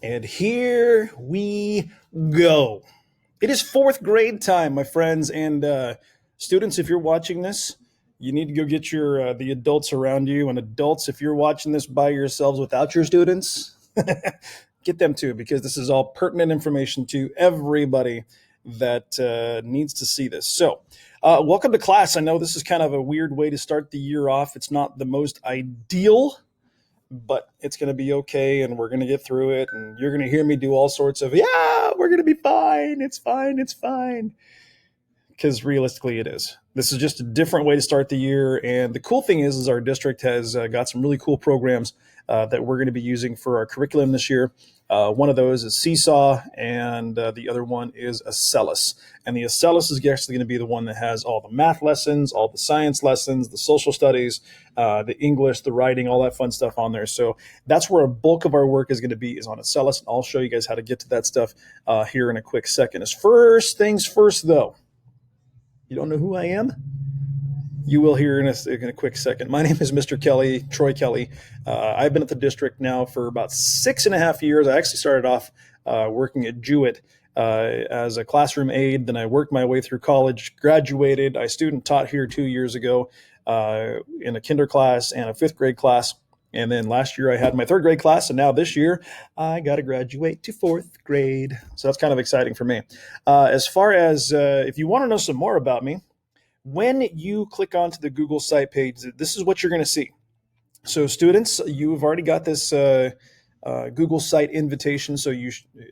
And here we go. It is fourth grade time, my friends and students. If you're watching this, you need to go get your the adults around you. And adults, if you're watching this by yourselves without your students, get them too, because this is all pertinent information to everybody that needs to see this. So, welcome to class. I know this is kind of a weird way to start the year off. It's not the most ideal, but it's going to be okay, and we're going to get through it, and you're going to hear me do all sorts of, yeah, we're going to be fine, it's fine, it's fine, because realistically it is. This is just a different way to start the year, and the cool thing is our district has got some really cool programs that we're going to be using for our curriculum this year. One of those is Seesaw, and the other one is Acellus. And the Acellus is actually going to be the one that has all the math lessons, all the science lessons, the social studies, the English, the writing, all that fun stuff on there. So that's where a bulk of our work is going to be, is on Acellus. And I'll show you guys how to get to that stuff here in a quick second. As first things first, though, you don't know who I am? You will hear in a quick second. My name is Mr. Kelly, Troy Kelly. I've been at the district now for about 6.5 years. I actually started off working at Jewett as a classroom aide. Then I worked my way through college, graduated. I student taught here 2 years ago in a kinder class and a fifth grade class. And then last year I had my third grade class, and now this year I got to graduate to fourth grade. So that's kind of exciting for me. As far as if you want to know some more about me, when you click onto the Google site page, this is what you're going to see. So students, you've already got this Google site invitation. So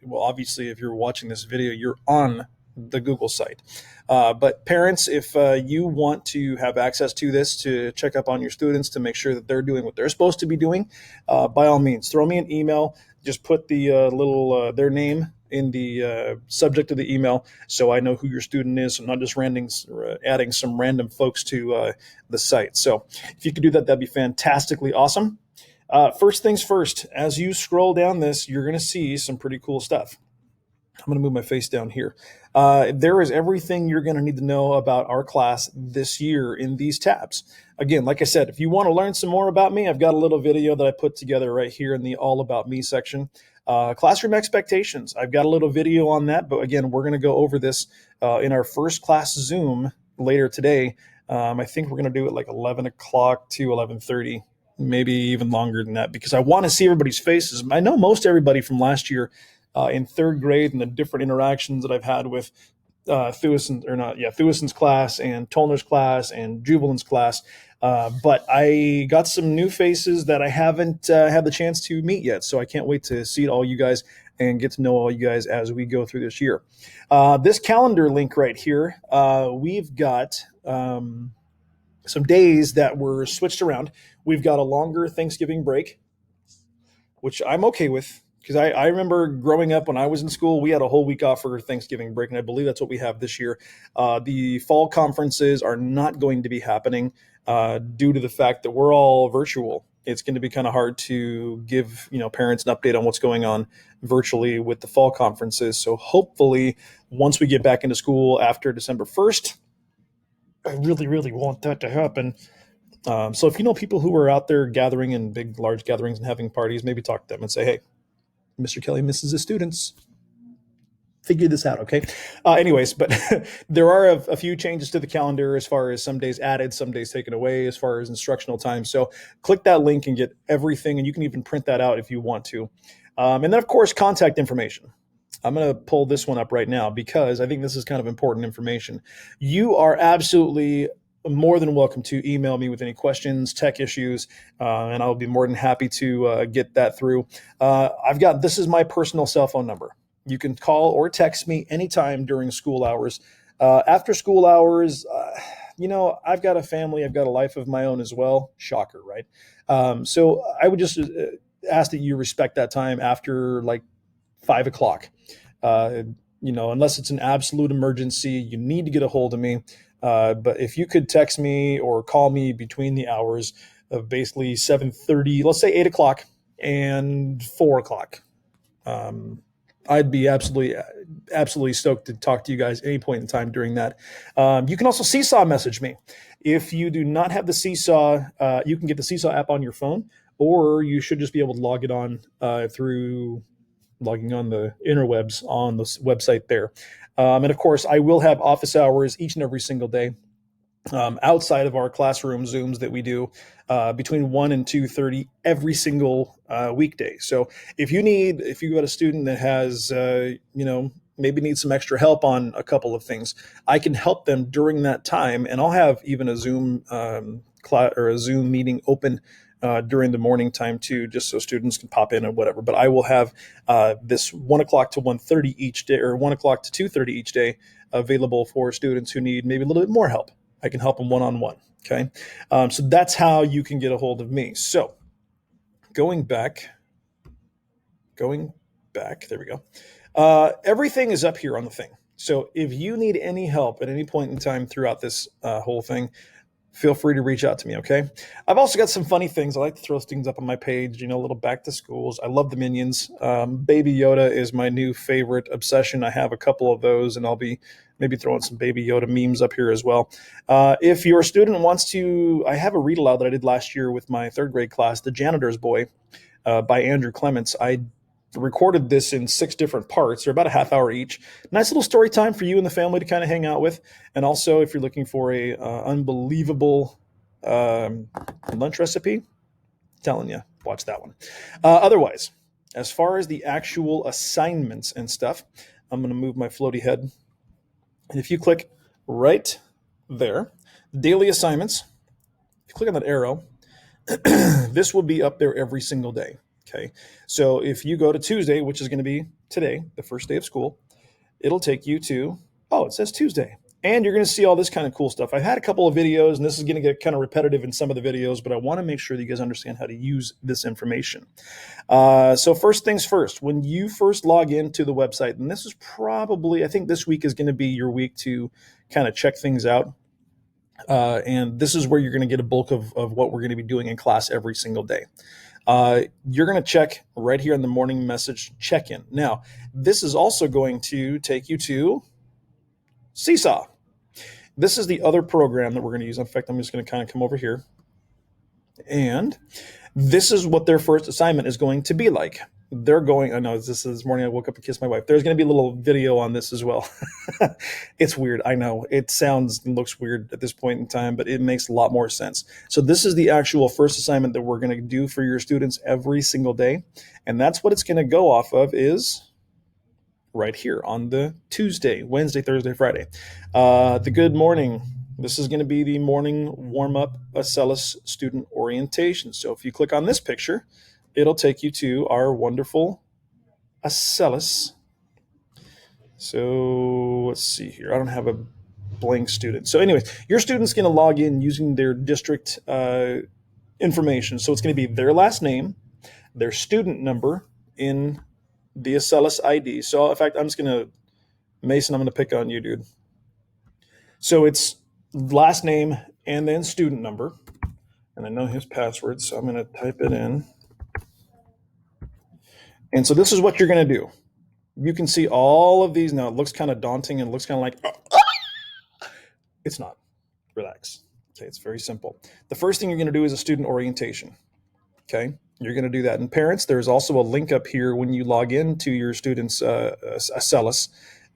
well, obviously, if you're watching this video, you're on the Google site. But parents, if you want to have access to this, to check up on your students, to make sure that they're doing what they're supposed to be doing, by all means, throw me an email. Just put the their name in the subject of the email, so I know who your student is. So I'm not just adding some random folks to the site. So if you could do that, that'd be fantastically awesome. First things first, as you scroll down this, you're going to see some pretty cool stuff. I'm going to move my face down here. There is everything you're going to need to know about our class this year in these tabs. Again, like I said, if you want to learn some more about me, I've got a little video that I put together right here in the All About Me section. Classroom expectations, I've got a little video on that, but again, we're going to go over this in our first class Zoom later today. I think we're going to do it like 11 o'clock to 11:30, maybe even longer than that, because I want to see everybody's faces. I know most everybody from last year in third grade, and the different interactions that I've had with Thewison's class and Tolner's class and Jubilant's class. But I got some new faces that I haven't had the chance to meet yet. So I can't wait to see all you guys and get to know all you guys as we go through this year. This calendar link right here, we've got some days that were switched around. We've got a longer Thanksgiving break, which I'm okay with. Because I remember growing up when I was in school, we had a whole week off for Thanksgiving break, and I believe that's what we have this year. The fall conferences are not going to be happening due to the fact that we're all virtual. It's going to be kind of hard to give parents an update on what's going on virtually with the fall conferences. So hopefully, once we get back into school after December 1st, I really, really want that to happen. So if you know people who are out there gathering in big, large gatherings and having parties, maybe talk to them and say, hey, Mr. Kelly misses his students. Figure this out, okay? Anyways, but there are a few changes to the calendar as far as some days added, some days taken away as far as instructional time. So click that link and get everything, and you can even print that out if you want to. And then, of course, contact information. I'm going to pull this one up right now because I think this is kind of important information. You are absolutely more than welcome to email me with any questions, tech issues, and I'll be more than happy to get that through. This is my personal cell phone number. You can call or text me anytime during school hours. After school hours, I've got a family, I've got a life of my own as well. Shocker, right? So I would just ask that you respect that time after like 5 o'clock. Unless it's an absolute emergency, you need to get a hold of me. But if you could text me or call me between the hours of basically 7:30, let's say 8 o'clock and 4 o'clock, I'd be absolutely stoked to talk to you guys any point in time during that. You can also Seesaw message me. If you do not have the Seesaw, you can get the Seesaw app on your phone, or you should just be able to log it on through logging on the interwebs on the website there. And of course, I will have office hours each and every single day, outside of our classroom Zooms that we do, between 1 and 2:30 every single weekday. So if you got a student that has, maybe needs some extra help on a couple of things, I can help them during that time, and I'll have even a Zoom class or a Zoom meeting open during the morning time too, just so students can pop in and whatever. But I will have this 1 o'clock to 1:30 each day, or 1 o'clock to 2:30 each day, available for students who need maybe a little bit more help. I can help them one-on-one. Okay. So that's how you can get a hold of me. So going back, there we go. Everything is up here on the thing. So if you need any help at any point in time throughout this whole thing, feel free to reach out to me. Okay. I've also got some funny things. I like to throw things up on my page, a little back to schools. I love the Minions. Baby Yoda is my new favorite obsession. I have a couple of those, and I'll be maybe throwing some Baby Yoda memes up here as well. If your student wants to, I have a read aloud that I did last year with my third grade class, The Janitor's Boy, by Andrew Clements. I recorded this in 6 different parts. They're about a half hour each. Nice little story time for you and the family to kind of hang out with. And also, if you're looking for a unbelievable lunch recipe, I'm telling you, watch that one. Otherwise, as far as the actual assignments and stuff, I'm going to move my floaty head. And if you click right there, daily assignments, if you click on that arrow, this will be up there every single day. Okay. So if you go to Tuesday, which is going to be today, the first day of school, it'll take you to, it says Tuesday. And you're going to see all this kind of cool stuff. I've had a couple of videos, and this is going to get kind of repetitive in some of the videos, but I want to make sure that you guys understand how to use this information. So first things first, when you first log into the website, and this is probably, I think this week is going to be your week to kind of check things out. And this is where you're going to get a bulk of what we're going to be doing in class every single day. You're going to check right here in the morning message check-in. Now, this is also going to take you to Seesaw. This is the other program that we're going to use. In fact, I'm just going to kind of come over here. And this is what their first assignment is going to be like. They're going, I know this morning I woke up and kissed my wife. There's going to be a little video on this as well. It's weird. I know it sounds and looks weird at this point in time, but it makes a lot more sense. So this is the actual first assignment that we're going to do for your students every single day. And that's what it's going to go off of is right here on the Tuesday, Wednesday, Thursday, Friday. The good morning. This is going to be the morning warm-up Acellus student orientation. So if you click on this picture, it'll take you to our wonderful Acellus. So let's see here. I don't have a blank student. So anyways, your student's going to log in using their district information. So it's going to be their last name, their student number in the Acellus ID. So in fact, Mason, I'm going to pick on you, dude. So it's last name and then student number. And I know his password, so I'm going to type it in. And so this is what you're going to do. You can see all of these. Now, it looks kind of daunting and looks kind of like, it's not. Relax. Okay, it's very simple. The first thing you're going to do is a student orientation. Okay, you're going to do that. And parents, there's also a link up here when you log into your students' Acellus.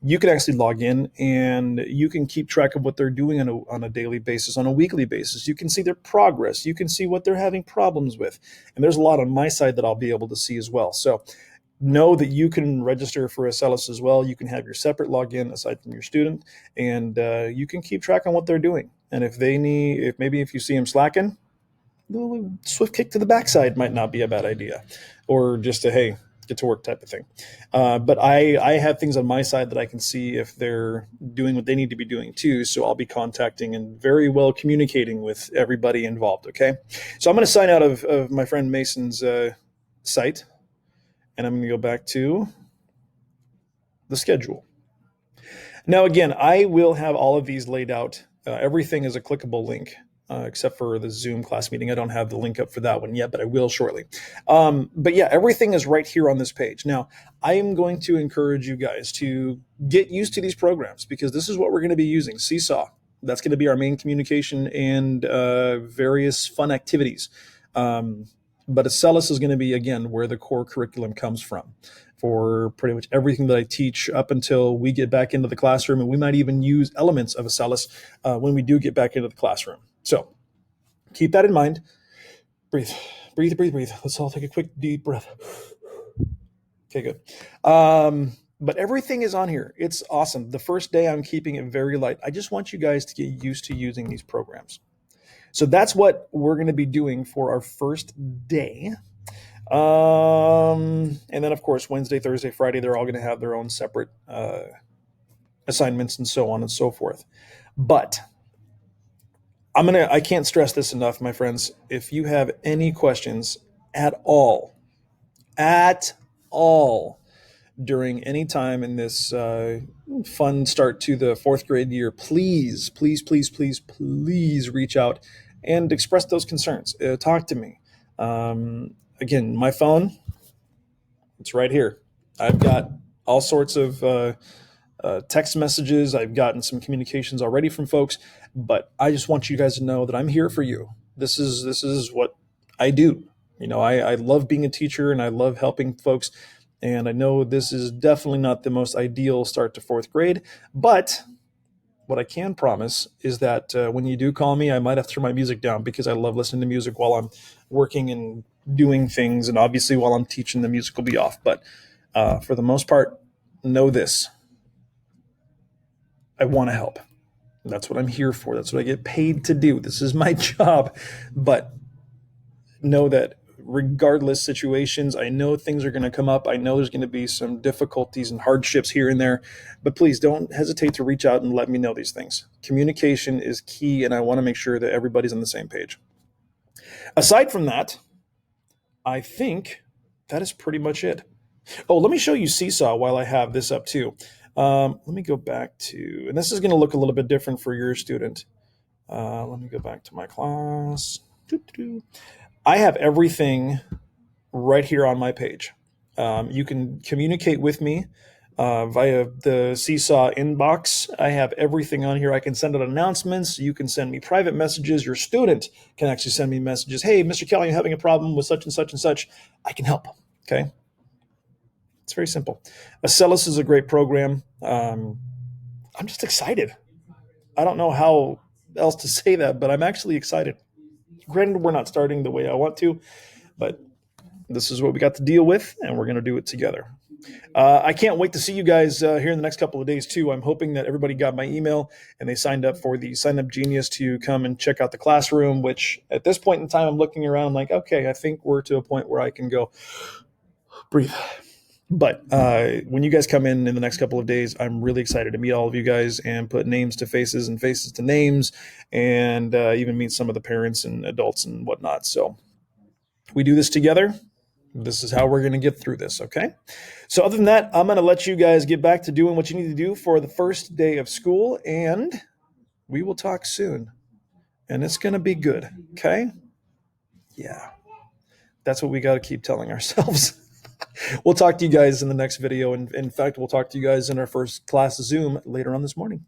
You can actually log in and you can keep track of what they're doing on a daily basis, on a weekly basis. You can see their progress. You can see what they're having problems with. And there's a lot on my side that I'll be able to see as well. So know that you can register for Acellus as well. You can have your separate login aside from your student, and you can keep track on what they're doing. And if you see them slacking, a little swift kick to the backside might not be a bad idea, or just a, hey, get to work type of thing. But I have things on my side that I can see if they're doing what they need to be doing too. So I'll be contacting and very well communicating with everybody involved. Okay. So I'm going to sign out of my friend Mason's site, and I'm going to go back to the schedule. Now, again, I will have all of these laid out. Everything is a clickable link. Except for the Zoom class meeting. I don't have the link up for that one yet, but I will shortly. But yeah, everything is right here on this page. Now, I am going to encourage you guys to get used to these programs because this is what we're going to be using. Seesaw. That's going to be our main communication and various fun activities. But Acellus is going to be, again, where the core curriculum comes from for pretty much everything that I teach up until we get back into the classroom. And we might even use elements of Acellus when we do get back into the classroom. So keep that in mind. Breathe, breathe, breathe, breathe. Let's all take a quick deep breath. Okay, good. But everything is on here. It's awesome. The first day I'm keeping it very light. I just want you guys to get used to using these programs. So that's what we're going to be doing for our first day. And then, of course, Wednesday, Thursday, Friday, they're all going to have their own separate assignments and so on and so forth. But I can't stress this enough, my friends. If you have any questions at all, during any time in this fun start to the fourth grade year, please, please, please, please, please reach out and express those concerns. Talk to me. Again, my phone, it's right here. I've got all sorts of text messages. I've gotten some communications already from folks, but I just want you guys to know that I'm here for you. This is what I do. I love being a teacher and I love helping folks. And I know this is definitely not the most ideal start to fourth grade, but what I can promise is that when you do call me, I might have to turn my music down because I love listening to music while I'm working and doing things. And obviously while I'm teaching, the music will be off. But for the most part, know this. I want to help. That's what I'm here for. That's what I get paid to do. This is my job. But know that regardless situations, I know things are going to come up. I know there's going to be some difficulties and hardships here and there, but please don't hesitate to reach out and let me know these things. Communication is key, and I want to make sure that everybody's on the same page. Aside from that, I think that is pretty much it. Oh, let me show you Seesaw while I have this up too. Let me go back to, and this is going to look a little bit different for your student. Let me go back to my class. I have everything right here on my page. You can communicate with me via the Seesaw inbox. I have everything on here. I can send out announcements. You can send me private messages. Your student can actually send me messages. Hey, Mr. Kelly, I'm having a problem with such and such and such. I can help. Okay. It's very simple. Acellus is a great program. I'm just excited. I don't know how else to say that, but I'm actually excited. Granted, we're not starting the way I want to, but this is what we got to deal with, and we're going to do it together. I can't wait to see you guys here in the next couple of days, too. I'm hoping that everybody got my email and they signed up for the Sign Up Genius to come and check out the classroom, which at this point in time, I'm looking around like, okay, I think we're to a point where I can go breathe. But when you guys come in the next couple of days, I'm really excited to meet all of you guys and put names to faces and faces to names and even meet some of the parents and adults and whatnot. So we do this together. This is how we're going to get through this, okay? So other than that, I'm going to let you guys get back to doing what you need to do for the first day of school, and we will talk soon. And it's going to be good, okay? Yeah. That's what we got to keep telling ourselves. We'll talk to you guys in the next video. And in fact, we'll talk to you guys in our first class Zoom later on this morning.